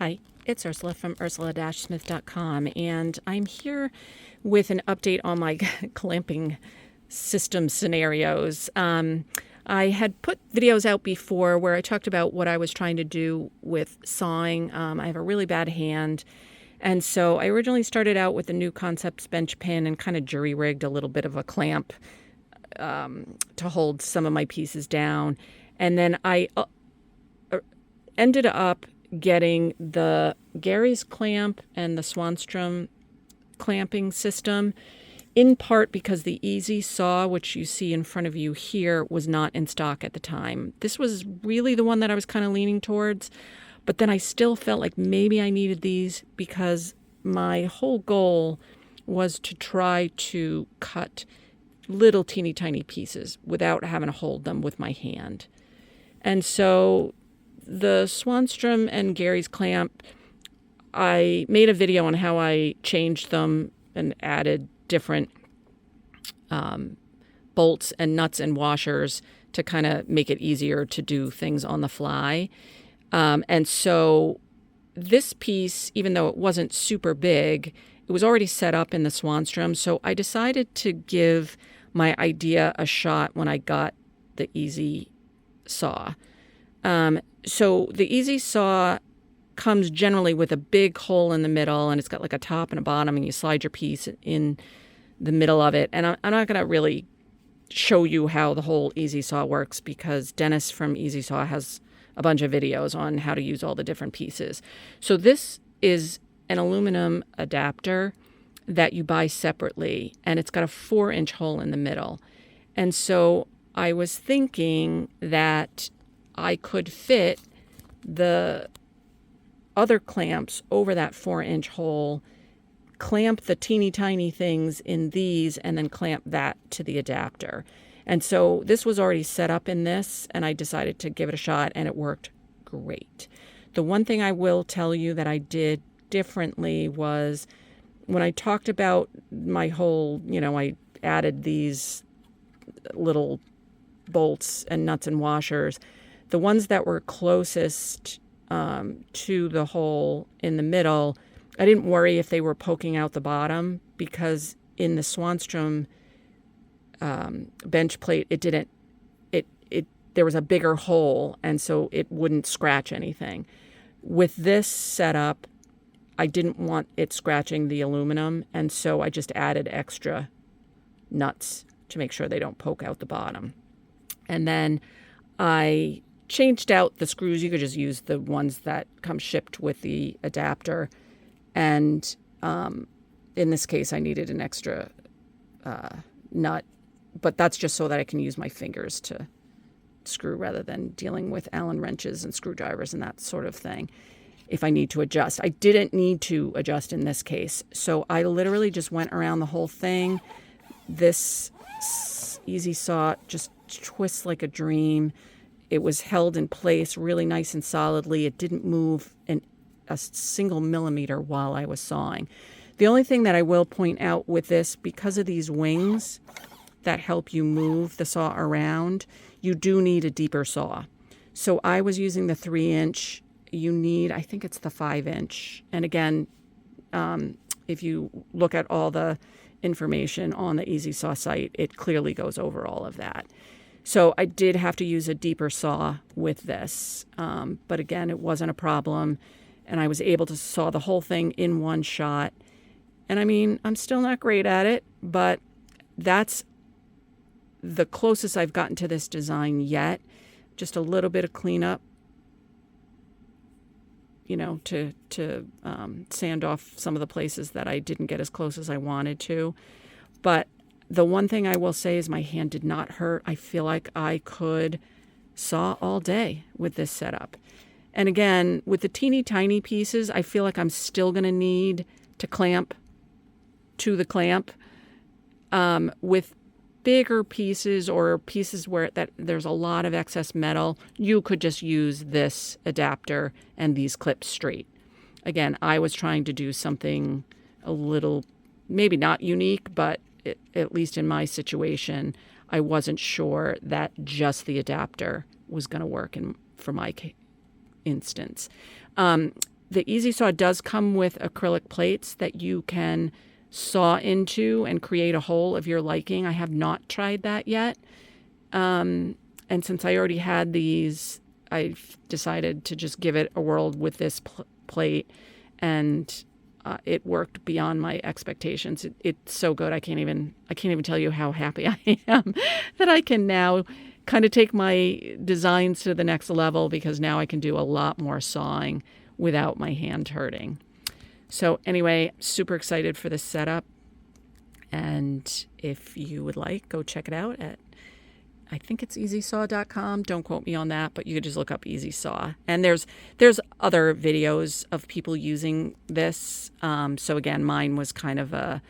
Hi, it's Ursula from ursula-smith.com, and I'm here with an update on my clamping system scenarios. I had put videos out before where I talked about what I was trying to do with sawing. I have a really bad hand, and so I originally started out with the New Concepts bench pin and kind of jury-rigged a little bit of a clamp to hold some of my pieces down. And then I ended up getting the Gary's clamp and the Swanstrom clamping system, in part because the Easy Saw, which you see in front of you here, was not in stock at the time. This was really the one that I was kind of leaning towards, but then I still felt like maybe I needed these because my whole goal was to try to cut little teeny tiny pieces without having to hold them with my hand. And so the Swanstrom and Gary's clamp, I made a video on how I changed them and added different bolts and nuts and washers to kind of make it easier to do things on the fly. And so this piece, even though it wasn't super big, it was already set up in the Swanstrom. So I decided to give my idea a shot when I got the Easy Saw. So the Easy Saw comes generally with a big hole in the middle, and it's got like a top and a bottom, and you slide your piece in the middle of it. And I'm not going to really show you how the whole Easy Saw works because Dennis from Easy Saw has a bunch of videos on how to use all the different pieces. So this is an aluminum adapter that you buy separately, and it's got a 4-inch hole in the middle. And so I was thinking that I could fit the other clamps over that 4-inch hole, clamp the teeny tiny things in these, and then clamp that to the adapter. And so this was already set up in this, and I decided to give it a shot, and it worked great. The one thing I will tell you that I did differently was when I talked about my whole, I added these little bolts and nuts and washers. The ones that were closest to the hole in the middle, I didn't worry if they were poking out the bottom because in the Swanstrom bench plate, there was a bigger hole, and so it wouldn't scratch anything. With this setup, I didn't want it scratching the aluminum, and so I just added extra nuts to make sure they don't poke out the bottom. And then I changed out the screws. You could just use the ones that come shipped with the adapter. And in this case, I needed an extra nut, but that's just so that I can use my fingers to screw rather than dealing with Allen wrenches and screwdrivers and that sort of thing if I need to adjust. I didn't need to adjust in this case. So I literally just went around the whole thing. This Easy Saw just twists like a dream. It was held in place really nice and solidly. It didn't move a single millimeter while I was sawing. The only thing that I will point out with this, because of these wings that help you move the saw around, you do need a deeper saw. So I was using the 3-inch. You need, I think it's the 5-inch. And again, if you look at all the information on the Easy Saw site, it clearly goes over all of that. So I did have to use a deeper saw with this. But again, it wasn't a problem. And I was able to saw the whole thing in one shot. And I mean, I'm still not great at it, but that's the closest I've gotten to this design yet. Just a little bit of cleanup, to sand off some of the places that I didn't get as close as I wanted to. But the one thing I will say is my hand did not hurt. I feel like I could saw all day with this setup. And again, with the teeny tiny pieces, I feel like I'm still going to need to clamp to the clamp. With bigger pieces or pieces where there's a lot of excess metal, you could just use this adapter and these clips straight. Again, I was trying to do something a little, maybe not unique, but at least in my situation, I wasn't sure that just the adapter was going to work for my instance. the Easy Saw does come with acrylic plates that you can saw into and create a hole of your liking. I have not tried that yet. And since I already had these, I've decided to just give it a whirl with this plate, and it worked beyond my expectations. It's so good. I can't even tell you how happy I am that I can now kind of take my designs to the next level, because now I can do a lot more sawing without my hand hurting. So anyway, super excited for this setup. And if you would like, go check it out at, I think it's easysaw.com. Don't quote me on that, but you could just look up Easy Saw. And there's other videos of people using this. So again, mine was kind of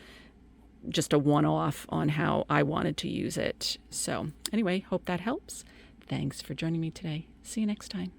just a one-off on how I wanted to use it. So anyway, hope that helps. Thanks for joining me today. See you next time.